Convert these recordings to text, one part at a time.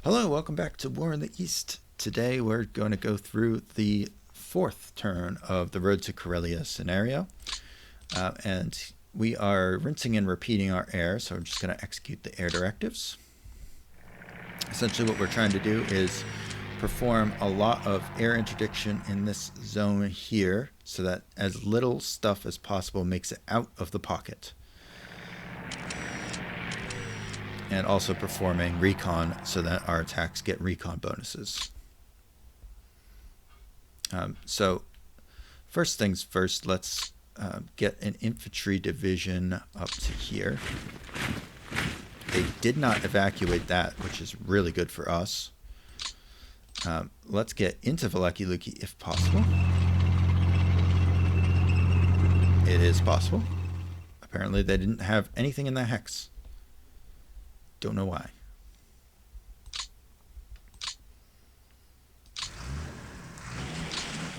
Hello, welcome back to War in the East. Today we're going to go through the fourth turn of the Road to Karelia scenario. And we are rinsing and repeating our air, so I'm just going to execute the air directives. Essentially what we're trying to do is perform a lot of air interdiction in this zone here so that as little stuff as possible makes it out of the pocket. And also performing recon so that our attacks get recon bonuses. So first things first, let's get an infantry division up to here. They did not evacuate that, which is really good for us. Let's get into Veliki Luki if possible. It is possible. Apparently they didn't have anything in that hex. Don't know why.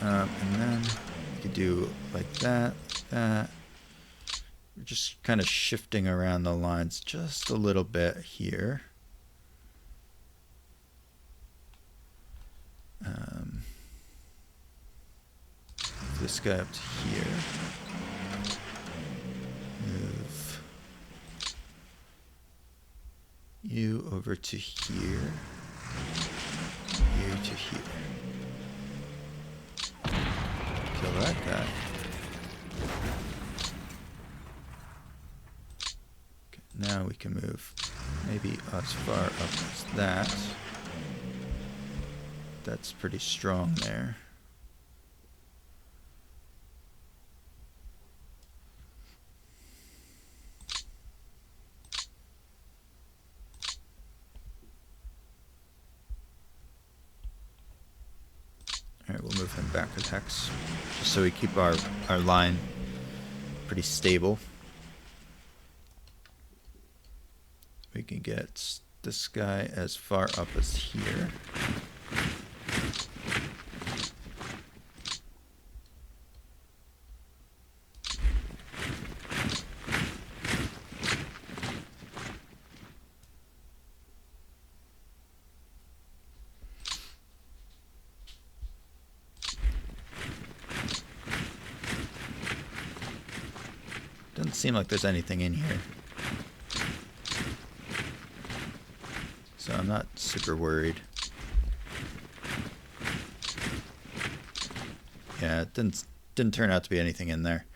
And then you could do like that, like that. We're just kind of shifting around the lines just a little bit here. This guy up to here. Move you over to here. You to here. Kill that guy. Okay, now we can move maybe as far up as that. That's pretty strong there. Alright, we'll move him back with hex, just so we keep our line pretty stable. We can get this guy as far up as here. Doesn't seem like there's anything in here, so I'm not super worried. Yeah, it didn't turn out to be anything in there.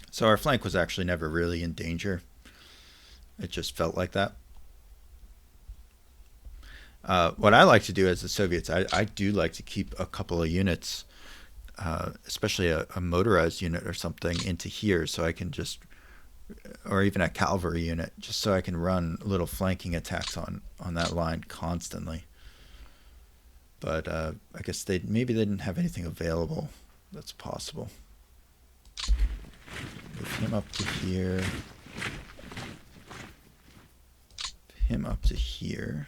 So our flank was actually never really in danger. It just felt like that. What I like to do as the Soviets, I do like to keep a couple of units, especially a motorized unit or something, into here, so I can just, or even a cavalry unit, just so I can run little flanking attacks on that line constantly. But I guess maybe they didn't have anything available. That's possible. Move him up to here. Him up to here.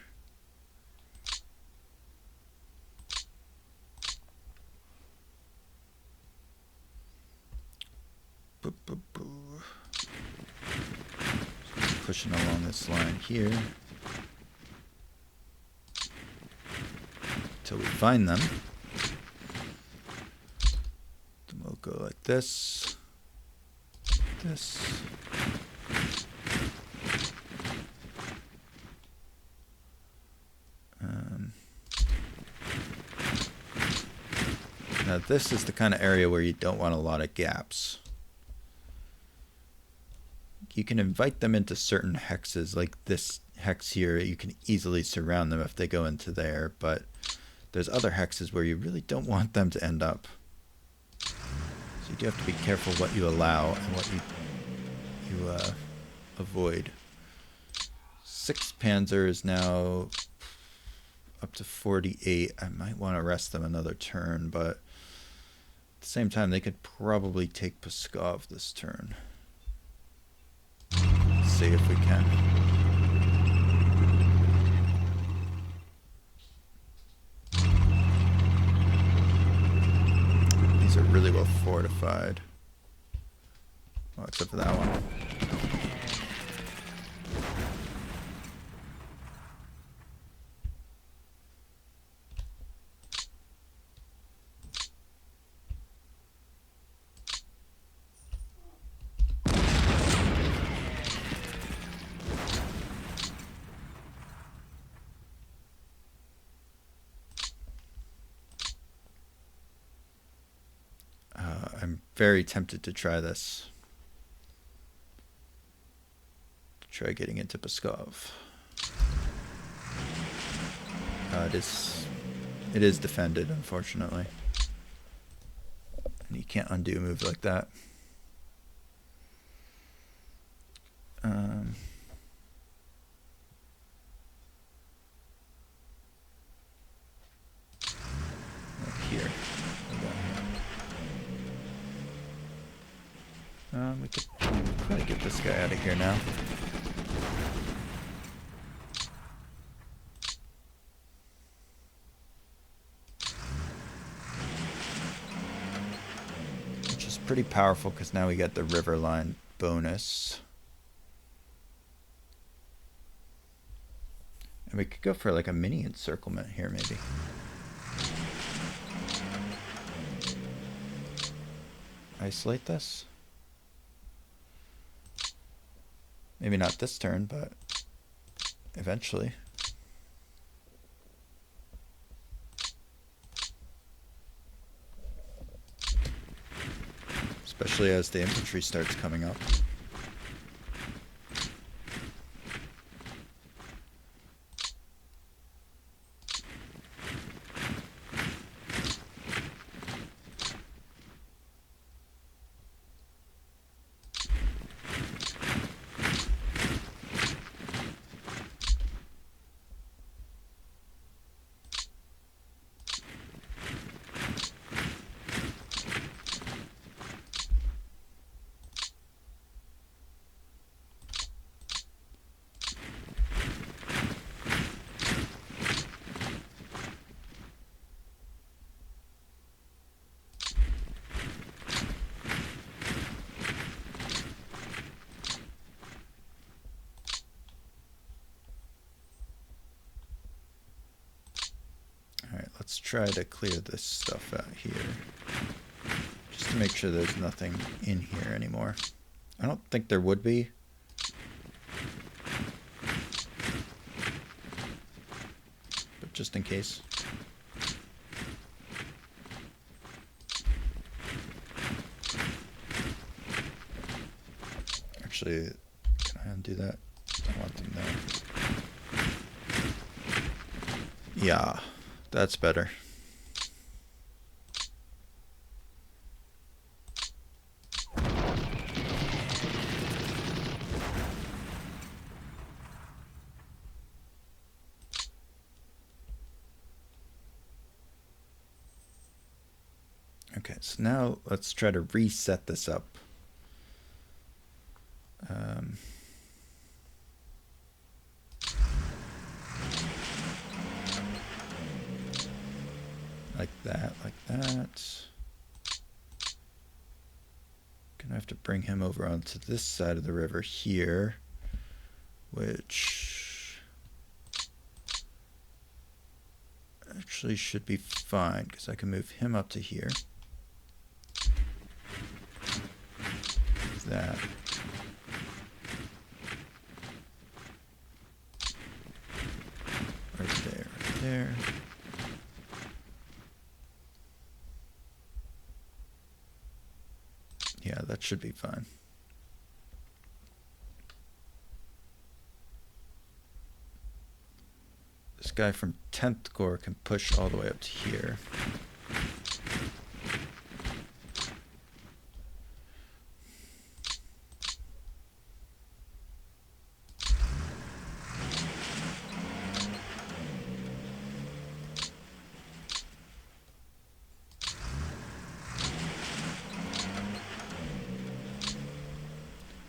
Pushing along this line here until we find them. Then we'll go like this, this. Now this is the kind of area where you don't want a lot of gaps. You can invite them into certain hexes, like this hex here. You can easily surround them if they go into there, but there's other hexes where you really don't want them to end up. So you do have to be careful what you allow and what you avoid. 6th Panzer is now up to 48. I might want to rest them another turn, but at the same time, they could probably take Pskov this turn. Let's see if we can. These are really well fortified. Well, except for that one. I'm very tempted to try this. Try getting into Pskov. It is defended, unfortunately. And you can't undo a move like that. Here. We could probably get this guy out of here now. Which is pretty powerful because now we get the river line bonus. And we could go for like a mini encirclement here, maybe. Isolate this. Maybe not this turn, but eventually. Especially as the infantry starts coming up. Let's try to clear this stuff out here. Just to make sure there's nothing in here anymore. I don't think there would be. But just in case. Actually, can I undo that? I want them there. Yeah. That's better. Okay, so now let's try to reset this up. Like that, like that. Gonna have to bring him over onto this side of the river here, which actually should be fine because I can move him up to here. That. Right there, right there. Yeah, that should be fine. This guy from 10th Corps can push all the way up to here.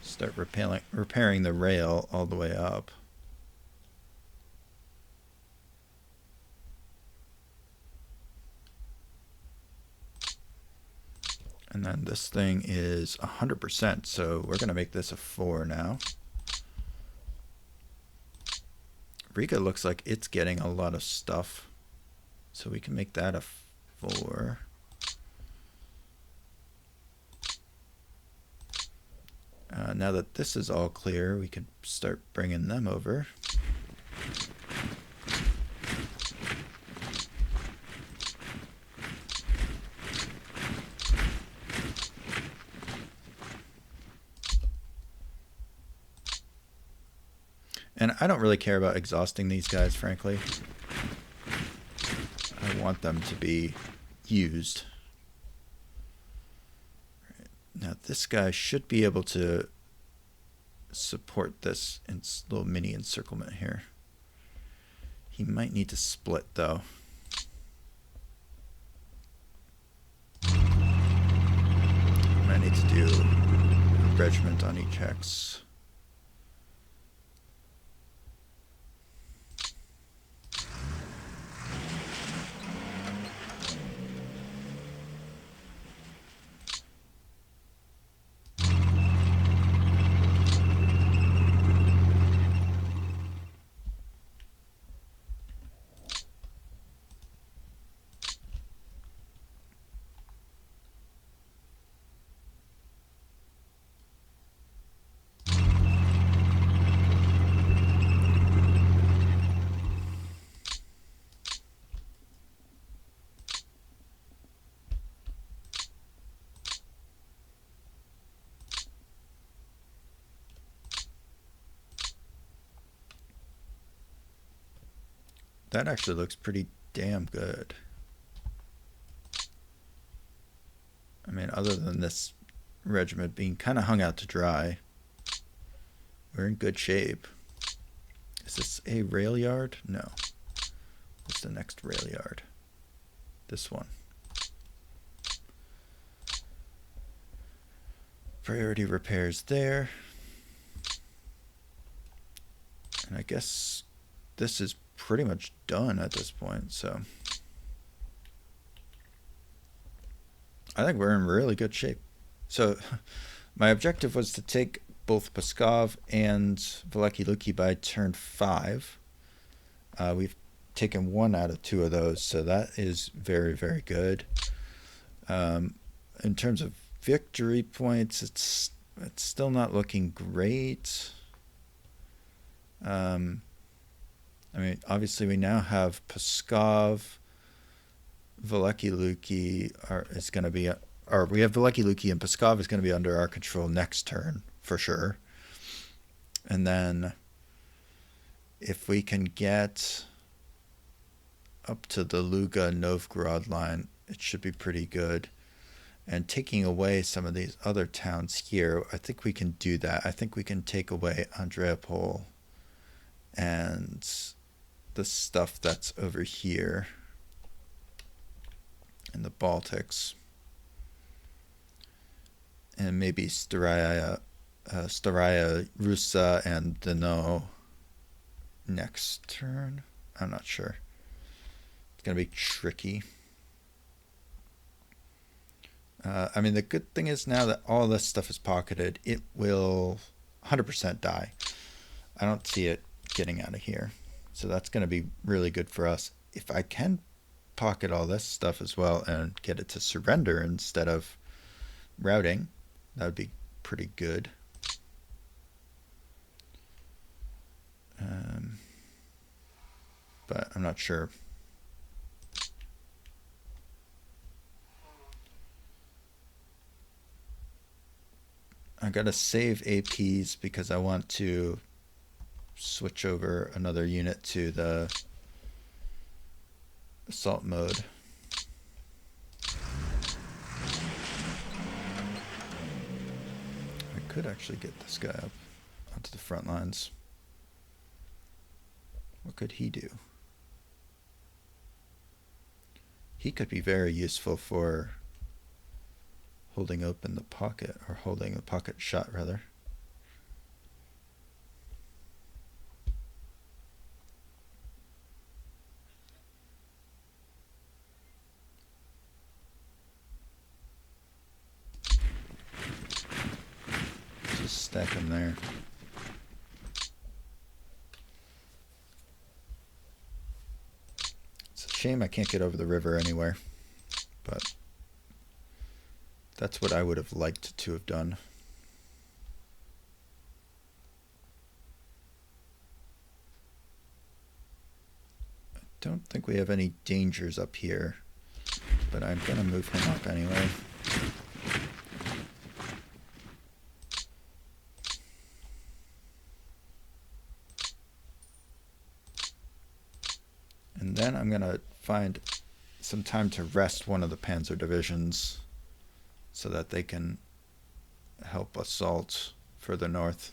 Start repairing the rail all the way up. And then this thing is 100%, so we're going to make this a 4 now. Riga looks like it's getting a lot of stuff, so we can make that a 4. Now that this is all clear, we can start bringing them over. And I don't really care about exhausting these guys, frankly. I want them to be used. Right. Now this guy should be able to support this little mini encirclement here. He might need to split though. Might need to do a regiment on each hex. That actually looks pretty damn good. I mean, other than this regiment being kind of hung out to dry, we're in good shape. Is this a rail yard? No. What's the next rail yard? This one. Priority repairs there. And I guess this is pretty much done at this point, so I think we're in really good shape. So my objective was to take both Pskov and Veliky Luki by turn 5. We've taken 1 out of 2 of those, so that is very, very good. In terms of victory points, it's still not looking great. I mean, obviously we now have Pskov, Veliky Luki is going to be, or we have Veliky Luki and Pskov is going to be under our control next turn for sure. And then if we can get up to the Luga Novgorod line, it should be pretty good. And taking away some of these other towns here, I think we can do that. I think we can take away Andreapol and the stuff that's over here in the Baltics, and maybe Staraya Russa and Dano next turn. I'm not sure. It's gonna be tricky. I mean, the good thing is now that all this stuff is pocketed, it will 100% die. I don't see it getting out of here. So that's going to be really good for us. If I can pocket all this stuff as well and get it to surrender instead of routing, that would be pretty good. But I'm not sure. I gotta save APs because I want to switch over another unit to the assault mode. I could actually get this guy up onto the front lines. What could he do? He could be very useful for holding open the pocket, or holding a pocket shot rather. Just stack him there. It's a shame I can't get over the river anywhere, but that's what I would have liked to have done. I don't think we have any dangers up here, but I'm going to move him up anyway. then I'm going to find some time to rest one of the panzer divisions so that they can help assault further north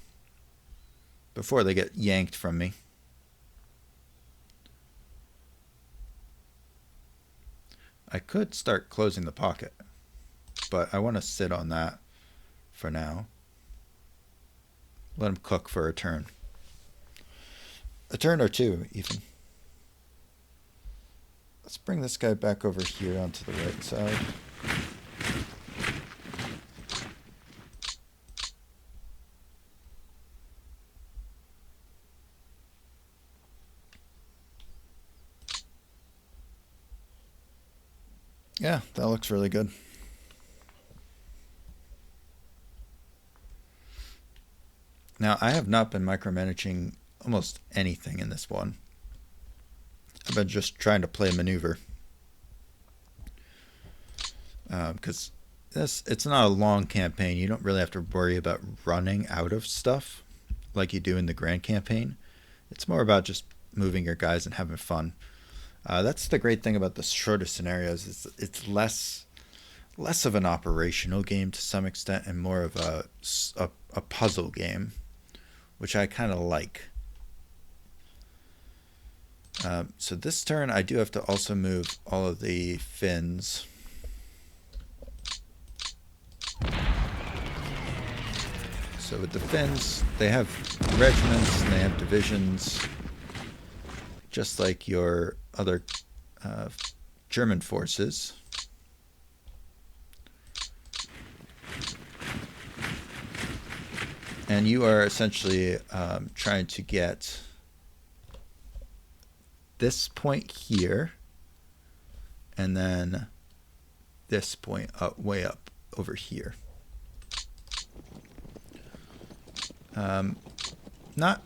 before they get yanked from me. I could start closing the pocket, but I want to sit on that for now. Let them cook for a turn. A turn or two, even. Let's bring this guy back over here onto the right side. Yeah, that looks really good. Now, I have not been micromanaging almost anything in this one. I've been just trying to play maneuver. Because it's not a long campaign. You don't really have to worry about running out of stuff like you do in the grand campaign. It's more about just moving your guys and having fun. That's the great thing about the shorter scenarios. It's less of an operational game to some extent and more of a puzzle game, which I kind of like. So this turn I do have to also move all of the Finns. So with the Finns, they have regiments and they have divisions, just like your other German forces. And you are essentially trying to get this point here, and then this point up, way up over here. Not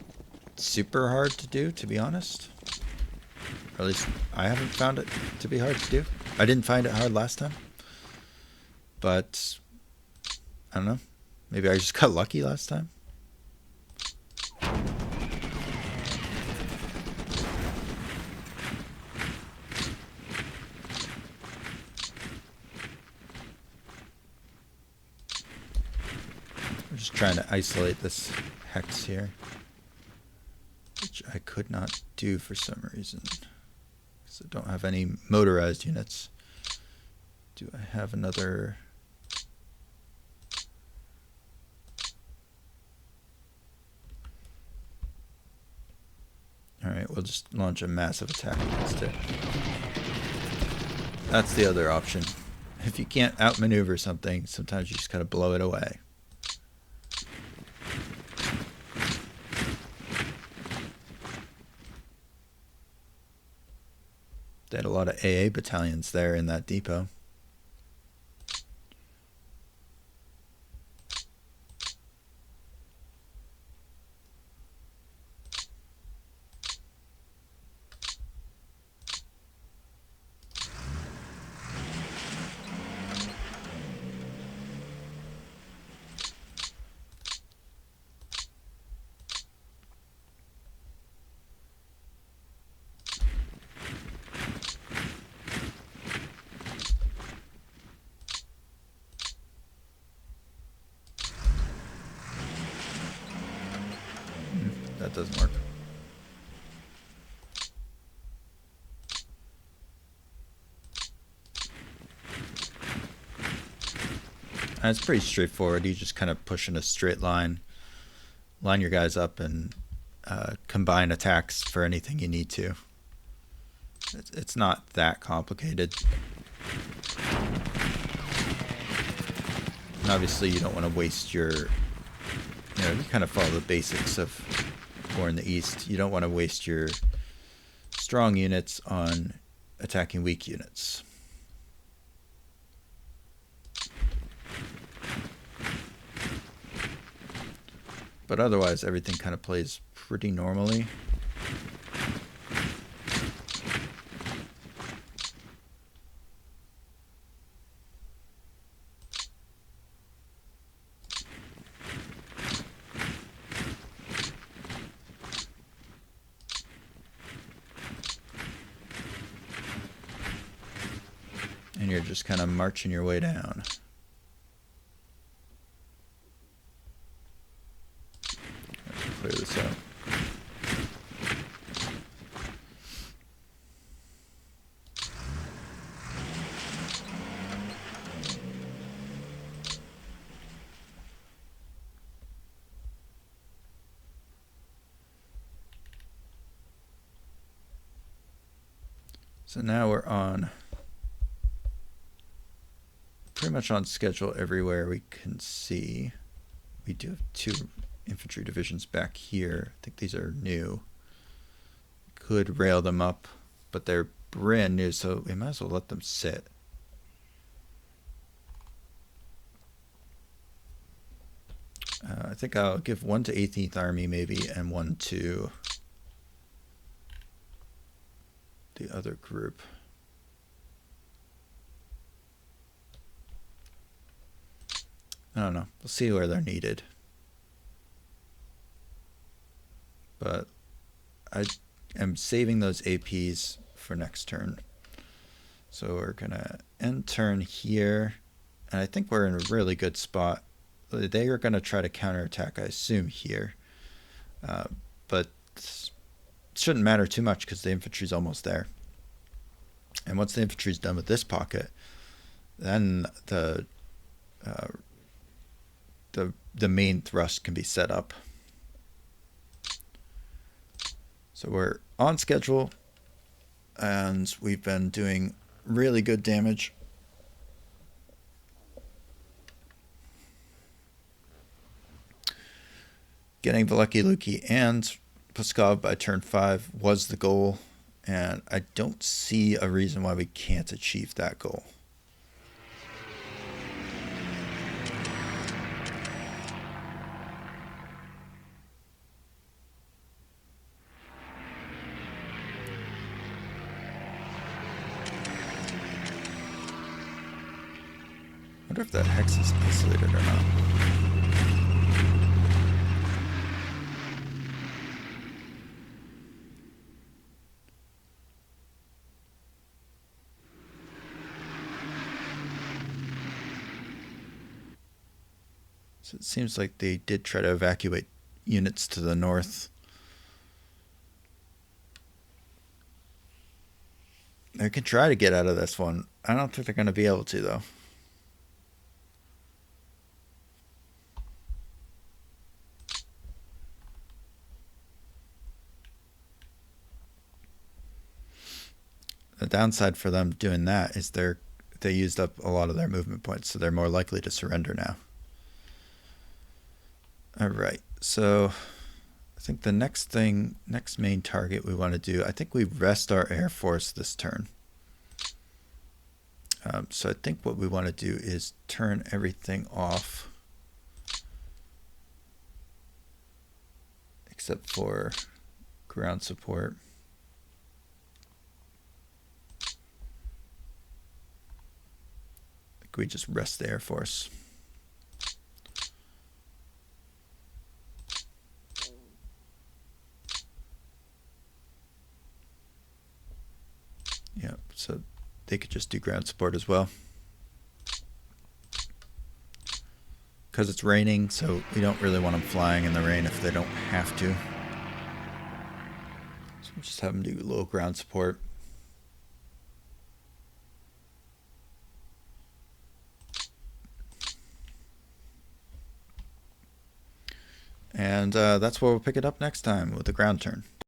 super hard to do, to be honest. Or at least I haven't found it to be hard to do. I didn't find it hard last time. But I don't know. Maybe I just got lucky last time. I'm just trying to isolate this hex here, which I could not do for some reason, because I don't have any motorized units. Do I have another? Alright, we'll just launch a massive attack against it. That's the other option. If you can't outmaneuver something, sometimes you just gotta blow it away. They had a lot of AA battalions there in that depot. That doesn't work. And it's pretty straightforward. You just kind of push in a straight line, line your guys up, and combine attacks for anything you need to. It's not that complicated. And obviously you don't want to waste your, you kind of follow the basics of War in the East. You don't want to waste your strong units on attacking weak units. But otherwise, everything kind of plays pretty normally. And you're just kind of marching your way down. Let's clear this out. So now we're on pretty much on schedule everywhere we can see. We do have 2 infantry divisions back here. I think these are new. Could rail them up, but they're brand new, so we might as well let them sit. I think I'll give 1 to 18th Army maybe, and 1 to the other group. I don't know. We'll see where they're needed. But I am saving those APs for next turn. So we're going to end turn here. And I think we're in a really good spot. They are going to try to counterattack, I assume, here. But it shouldn't matter too much because the infantry's almost there. And once the infantry's done with this pocket, then the main thrust can be set up. So we're on schedule, and we've been doing really good damage. Getting Veliky Luki and Pskov by turn 5 was the goal, and I don't see a reason why we can't achieve that goal. I wonder if that hex is isolated or not. So it seems like they did try to evacuate units to the north. They can try to get out of this one. I don't think they're going to be able to, though. The downside for them doing that is they used up a lot of their movement points, so they're more likely to surrender now. All right, so I think the next main target we want to do, I think we rest our Air Force this turn. So I think what we want to do is turn everything off except for ground support. I think we just rest the Air Force. Yeah, so they could just do ground support as well. Because it's raining, so we don't really want them flying in the rain if they don't have to. So we'll just have them do a little ground support. And that's where we'll pick it up next time with the ground turn.